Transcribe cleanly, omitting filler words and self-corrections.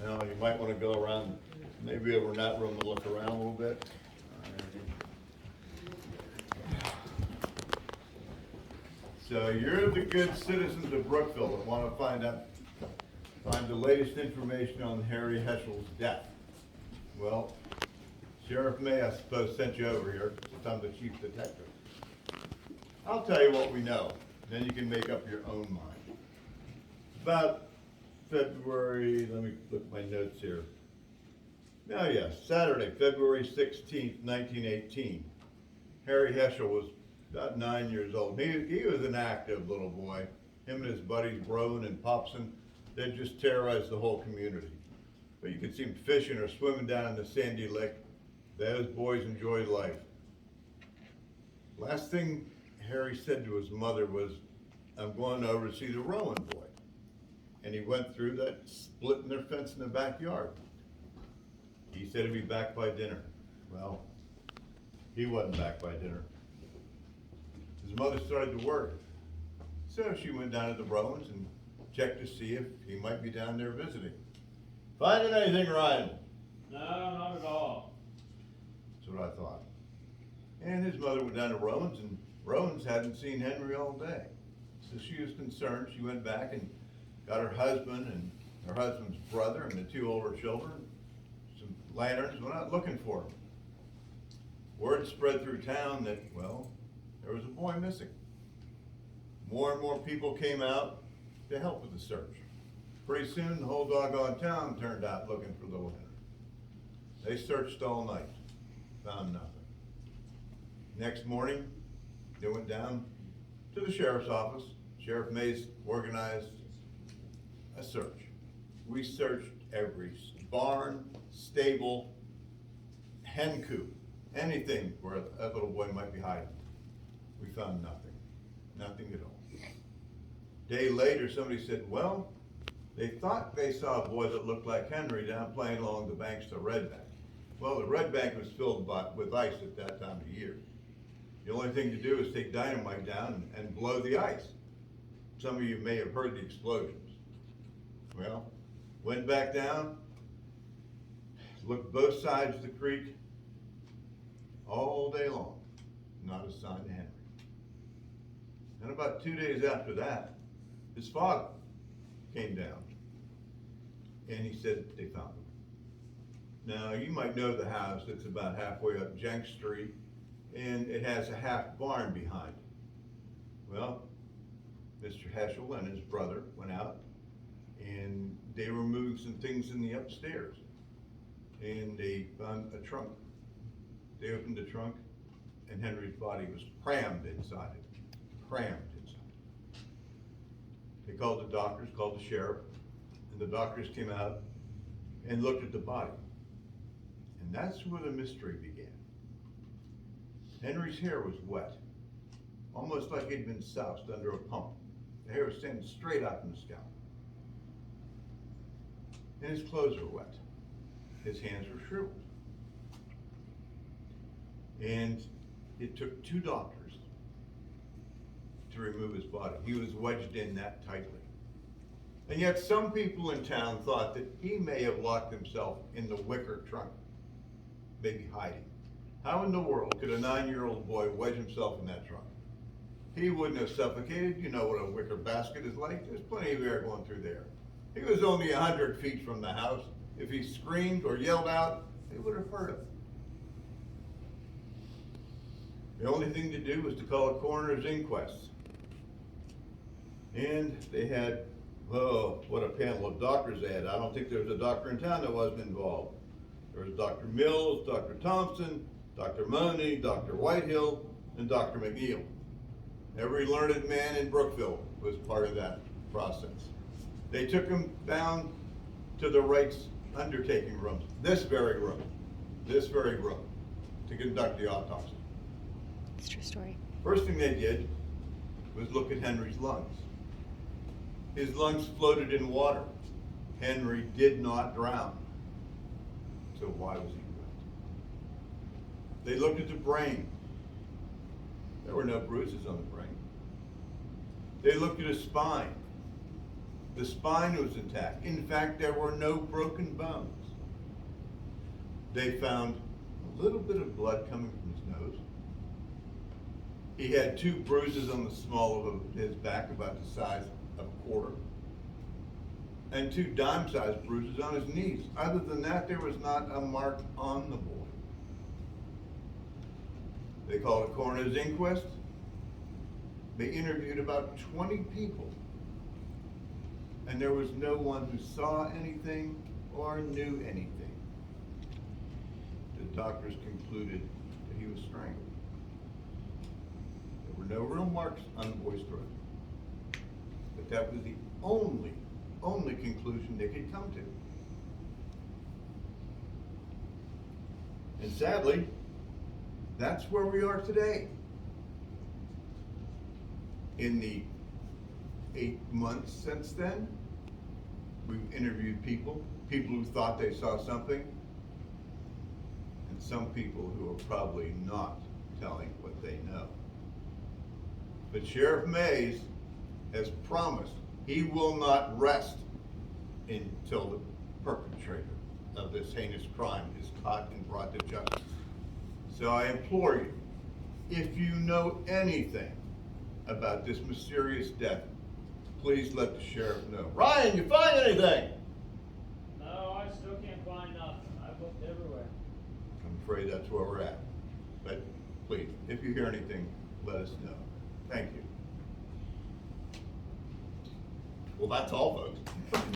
Now, you might wanna go around, maybe over in that room and look around a little bit. So you're the good citizens of Brookville that wanna find the latest information on Harry Heschel's death. Well, Sheriff May, I suppose, sent you over here, since I'm the chief detective. I'll tell you what we know, then you can make up your own mind. About February, let me look at my notes here. Now, yes, Saturday, February 16th, 1918. Harry Heschel was about 9 years old. He was an active little boy. Him and his buddies, Broen and Popson, they just terrorized the whole community. But you could see them fishing or swimming down in the sandy lake. Those boys enjoyed life. Last thing Harry said to his mother was, I'm going over to see the Rowan boy. And he went through that split in their fence in the backyard. He said he'd be back by dinner. Well, he wasn't back by dinner. His mother started to worry. So she went down to the Rowans and checked to see if he might be down there visiting. Finding anything, Ryan? No, not at all. That's what I thought. And his mother went down to Rowans, and Rowans hadn't seen Henry all day. So she was concerned. She went back and got her husband and her husband's brother and the two older children, some lanterns, went out looking for him. Word spread through town that, well, there was a boy missing. More and more people came out to help with the search. Pretty soon, the whole doggone town turned out looking for little Henry. They searched all night, found nothing. Next morning, they went down to the sheriff's office. Sheriff Mays organized a search. We searched every barn, stable, hen coop, anything where that little boy might be hiding. We found nothing, nothing at all. Day later, somebody said, well, they thought they saw a boy that looked like Henry down playing along the banks of the Red Bank. Well, the Red Bank was filled with ice at that time of year. The only thing to do is take dynamite down and blow the ice. Some of you may have heard the explosions. Well, went back down, looked both sides of the creek all day long, not a sign of Henry. And about 2 days after that, his father came down and he said they found him. Now, you might know the house that's about halfway up Jenks Street, and it has a half barn behind it. Well, Mr. Heschel and his brother went out and they removed some things in the upstairs, and they found a trunk. They opened the trunk and Henry's body was crammed inside it, crammed inside it. They called the doctors, called the sheriff, and the doctors came out and looked at the body. And that's where the mystery began. Henry's hair was wet, almost like he'd been soused under a pump. The hair was standing straight out from the scalp. And his clothes were wet. His hands were shriveled. And it took 2 doctors to remove his body. He was wedged in that tightly. And yet some people in town thought that he may have locked himself in the wicker trunk, maybe hiding. How in the world could a 9-year-old boy wedge himself in that trunk? He wouldn't have suffocated. You know what a wicker basket is like. There's plenty of air going through there. He was only 100 feet from the house. If he screamed or yelled out, they would have heard him. The only thing to do was to call a coroner's inquest. And they had, oh, what a panel of doctors they had. I don't think there was a doctor in town that wasn't involved. There was Dr. Mills, Dr. Thompson, Dr. Money, Dr. Whitehill, and Dr. McNeil. Every learned man in Brookville was part of that process. They took him down to the Wright's undertaking rooms, this very room, to conduct the autopsy. It's a true story. First thing they did was look at Henry's lungs. His lungs floated in water. Henry did not drown. So why was he wet? They looked at the brain. There were no bruises on the brain. They looked at his spine. The spine was intact. In fact, there were no broken bones. They found a little bit of blood coming from his nose. He had 2 bruises on the small of his back, about the size of a quarter, and 2 dime-sized bruises on his knees. Other than that, there was not a mark on the boy. They called a coroner's inquest. They interviewed about 20 people, and there was no one who saw anything or knew anything. The doctors concluded that he was strangled. There were no real marks on the boy's throat, but that was the only conclusion they could come to. And sadly, that's where we are today. In the 8 months since then, we've interviewed people who thought they saw something, and some people who are probably not telling what they know. But Sheriff Mays has promised he will not rest until the perpetrator of this heinous crime is caught and brought to justice. So I implore you, if you know anything about this mysterious death, please let the sheriff know. Ryan, you find anything? No, I still can't find nothing. I've looked everywhere. I'm afraid that's where we're at. But please, if you hear anything, let us know. Thank you. Well, that's all, folks.